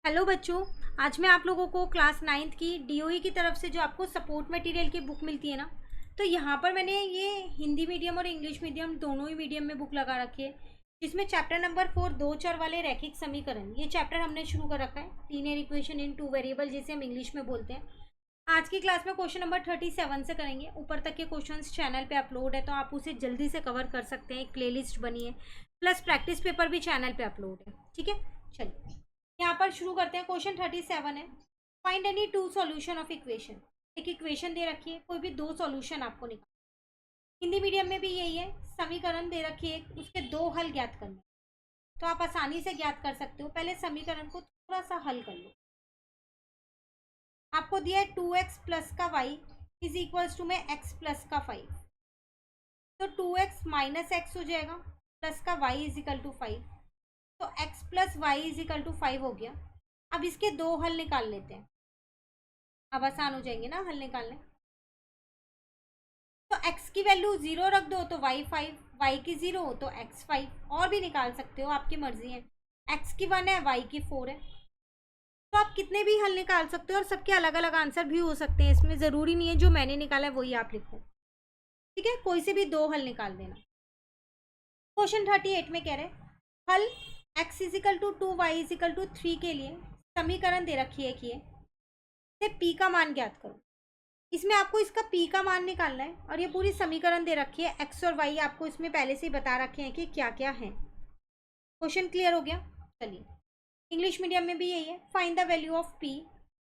Hello बच्चों। आज मैं आप लोगों को क्लास 9th की डीओई की तरफ से जो आपको सपोर्ट मटेरियल की बुक मिलती है ना, तो यहाँ पर मैंने ये हिंदी मीडियम और इंग्लिश मीडियम दोनों ही मीडियम में बुक लगा रखी है, जिसमें चैप्टर नंबर 4 दो चर वाले रैखिक समीकरण ये चैप्टर हमने शुरू कर रखा है। Linear equation in two variable जिसे हम इंग्लिश में बोलते हैं। आज की क्लास में क्वेश्चन नंबर 37 से करेंगे। ऊपर तक के क्वेश्चंस चैनल पे अपलोड है, तो आप उसे जल्दी से कवर कर सकते हैं। एक प्लेलिस्ट बनी है, प्लस प्रैक्टिस पेपर भी चैनल पे अपलोड है। ठीक है, चलिए यहाँ पर शुरू करते हैं। क्वेश्चन 37 है, find any two solution of equation. एक इक्वेशन दे रखी है, कोई भी दो सॉल्यूशन आपको निकाल। हिंदी मीडियम में भी यही है, समीकरण दे रखी है, उसके दो हल ज्ञात करने, तो आप आसानी से ज्ञात कर सकते हो। पहले समीकरण को थोड़ा सा हल कर लो। आपको दिया है 2x प्लस का y इज इक्वल्स टू में x प्लस का 5, तो 2x माइनस एक्स हो जाएगा, प्लस का y इज इक्वल टू 5, तो x plus y is equal to 5 हो गया। अब इसके दो हल निकाल लेते हैं, अब आसान हो जाएंगे ना हल निकालने। तो x की वैल्यू 0 रख दो तो y 5, y की 0 हो तो x 5, और भी निकाल सकते हो, आपकी मर्जी है। x की 1 है, y की 4 है, तो आप कितने भी हल निकाल सकते हो और सबके अलग अलग आंसर भी हो सकते हैं। इसमें ज़रूरी नहीं है जो मैंने निकाला है वही आप लिखो। ठीक है, कोई से भी दो हल निकाल देना। क्वेश्चन 38 में कह रहे हल x equal to 2 y equal to 3 के लिए समीकरण दे रखी है कि से p का मान ज्ञात करो। इसमें आपको इसका p का मान निकालना है, और ये पूरी समीकरण दे रखी है। x और y आपको इसमें पहले से ही बता रखे हैं कि क्या क्या है। क्वेश्चन क्लियर हो गया। चलिए, इंग्लिश मीडियम में भी यही है, find the value of p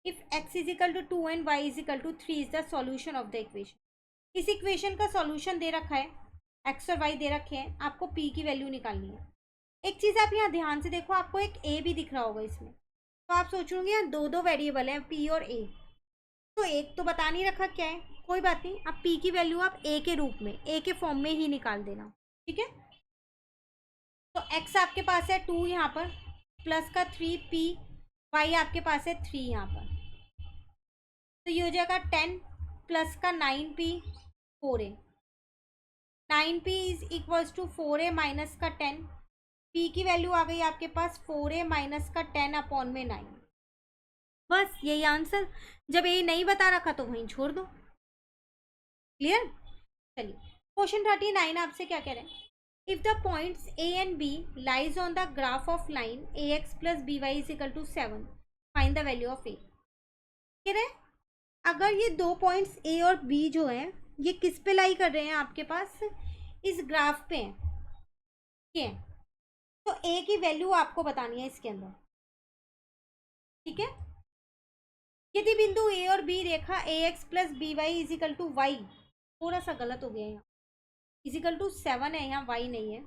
if x is equal to 2 and y is equal to 3 is the solution of the equation. इस इक्वेशन का सॉल्यूशन दे रखा है, x और y दे रखे हैं, आपको p की वैल्यू निकालनी है। एक चीज़ आप यहाँ ध्यान से देखो, आपको एक a भी दिख रहा होगा इसमें, तो आप सोचोगे यहाँ दो दो वेरिएबल हैं p और a, तो एक तो बता नहीं रखा क्या है। कोई बात नहीं, अब p की वैल्यू आप a के रूप में, a के फॉर्म में ही निकाल देना। ठीक है, तो x आपके पास है 2 यहाँ पर, प्लस का 3p, y आपके पास है 3 यहाँ पर, तो ये हो जाएगा 10 प्लस का 9p 4a। 9p is equals to 4a minus का 10, p की वैल्यू आ गई आपके पास 4a माइनस का 10 अपॉन में 9। बस यही आंसर। जब ये नहीं बता रखा तो वहीं छोड़ दो। क्लियर। चलिए, क्वेश्चन 39 आपसे क्या कह रहे हैं, if the points a and b lies on the graph of line ax plus by is equal to 7, find the value of a। कह रहे हैं अगर ये दो पॉइंट्स a और b जो हैं ये किस पे लाई कर रहे हैं, आपके पास इस ग्राफ पे हैं, ठीक है, तो a की वैल्यू आपको बतानी है इसके अंदर। ठीक है, यदि बिंदु a और b रेखा ax plus b y equal to y, थोड़ा सा गलत हो गया यहाँ, इजिकल टू 7 है यहाँ, y नहीं है,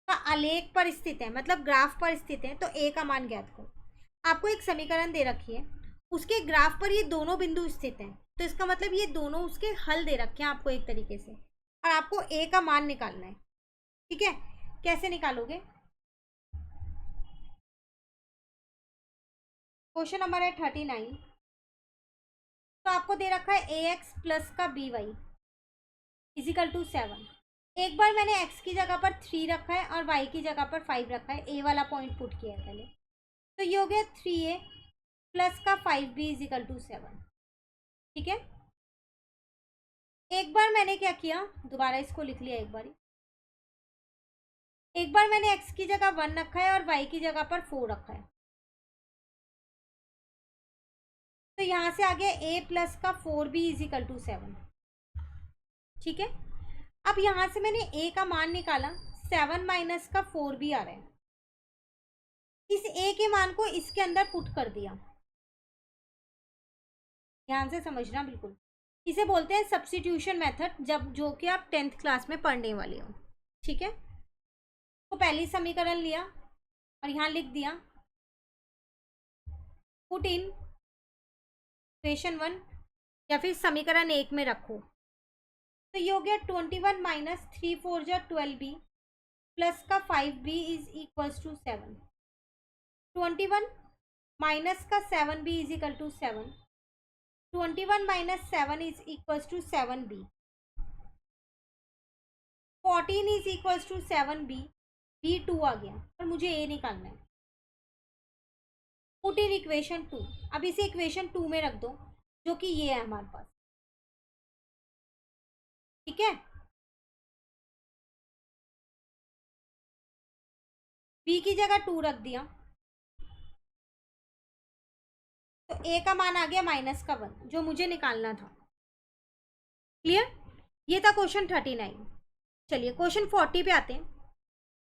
का आलेख पर स्थित है, मतलब ग्राफ पर स्थित है, तो a का मान ज्ञात करो। आपको एक समीकरण दे रखी है, उसके ग्राफ पर ये दोनों बिंदु स्थित हैं, तो इसका मतलब ये दोनों उसके हल दे रखे हैं आपको एक तरीके से, और आपको a का मान निकालना है। ठीक है, कैसे निकालोगे। क्वेश्चन नंबर है 39, तो आपको दे रखा है ax प्लस का by इजिकल टू 7। एक बार मैंने x की जगह पर 3 रखा है और y की जगह पर 5 रखा है, a वाला पॉइंट पुट किया है पहले, तो ये हो गया 3a प्लस का 5b इजिकल टू 7। ठीक है, एक बार मैंने क्या किया, दोबारा इसको लिख लिया एक बार मैंने x की जगह 1 रखा है और y की जगह पर 4 रखा है, तो यहाँ से आ गया a प्लस का 4b इजिकल टू 7। ठीक है, अब यहाँ से मैंने a का मान निकाला, 7 माइनस का 4b आ रहा है, इस a के मान को इसके अंदर पुट कर दिया। ध्यान से समझना बिल्कुल, इसे बोलते हैं सब्स्टिट्यूशन मेथड, जब जो कि आप 10th क्लास में पढ़ने वाले हो। ठीक है, तो पहली समीकरण लिया और यहाँ लिख दिया, पुट इन इक्वेशन 1 या फिर समीकरण 1 में रखो, तो ये हो गया 21 माइनस 3 4 जा 12b प्लस का 5b is equals to 7। 21 minus का 7b is equal to 7, 21 minus 7 is equals to 7b, 14 is equals to 7b, b 2 आ गया और मुझे a निकालना है। Put in equation 2। अब इसे इक्वेशन 2 में रख दो, जो कि ये है हमारे पास, ठीक है। b की जगह 2 रख दिया, तो a का मान आ गया -1, जो मुझे निकालना था। क्लियर? ये था क्वेश्चन 39। चलिए क्वेश्चन 40 पे आते हैं।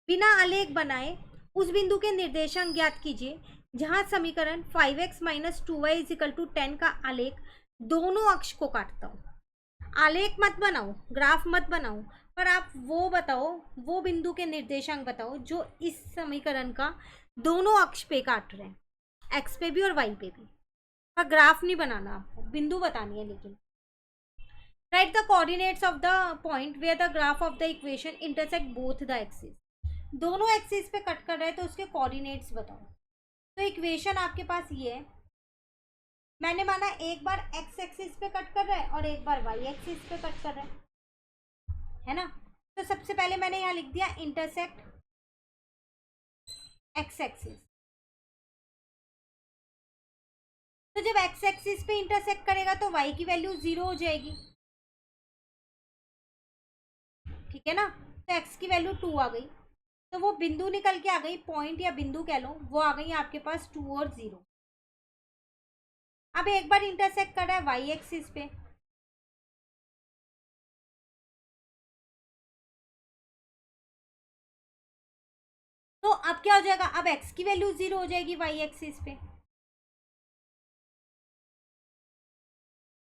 बिना आलेख बनाए उस बिंदु के निर्देशांक ज्ञात कीजिए जहां समीकरण 5x - 2y = 10 का आलेख दोनों अक्ष को काटता हो। आलेख मत बनाओ, ग्राफ मत बनाओ, पर आप वो बताओ, वो बिंदु के निर्देशांक बताओ जो इस समीकरण का दोनों अक्ष पे काट रहे हैं, एक्स पे भी और वाई पे भी। पर ग्राफ नहीं बनाना, आपको बिंदु बतानी है। लेकिन write the coordinates of the point where the graph of the equation intersect both the axis. दोनों एक्सिस पे कट कर रहे हैं तो उसके कोऑर्डिनेट्स बताओ। तो इक्वेशन आपके पास ये है, मैंने माना एक बार एक्स एक्सिस पे कट कर रहा है और एक बार वाई एक्सिस पे कट कर रहा है ना। तो सबसे पहले मैंने यहाँ लिख दिया इंटरसेक्ट एक्स एक्सिस। तो जब एक्स एक्सिस पे इंटरसेक्ट करेगा तो वाई की वैल्यू 0 हो जाएगी, ठीक है ना। तो एक्स की वैल्यू 2 आ गई, तो वो बिंदु निकल के आ गई, पॉइंट या बिंदु कह लो, वो आ गई आपके पास 2 और 0। अब एक बार इंटरसेक्ट कर रहा है वाई एक्सिस पे, तो अब क्या हो जाएगा, अब एक्स की वैल्यू 0 हो जाएगी वाई एक्सिस पे,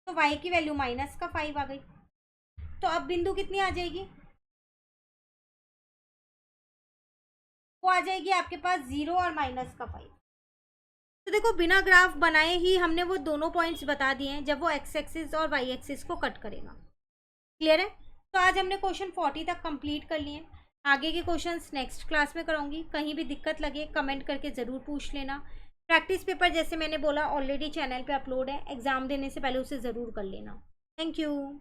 तो वाई की वैल्यू -5 आ गई। तो अब बिंदु कितनी आ जाएगी, वो आ जाएगी आपके पास 0 और -5। तो देखो बिना ग्राफ बनाए ही हमने वो दोनों पॉइंट्स बता दिए हैं जब वो एक्स एक्सिस और वाई एक्सिस को कट करेगा। क्लियर है? तो आज हमने क्वेश्चन 40 तक कंप्लीट कर लिए। आगे के क्वेश्चंस नेक्स्ट क्लास में कराऊंगी। कहीं भी दिक्कत लगे कमेंट करके ज़रूर पूछ लेना। प्रैक्टिस पेपर जैसे मैंने बोला ऑलरेडी चैनल पे अपलोड है, एग्ज़ाम देने से पहले उसे ज़रूर कर लेना। Thank you.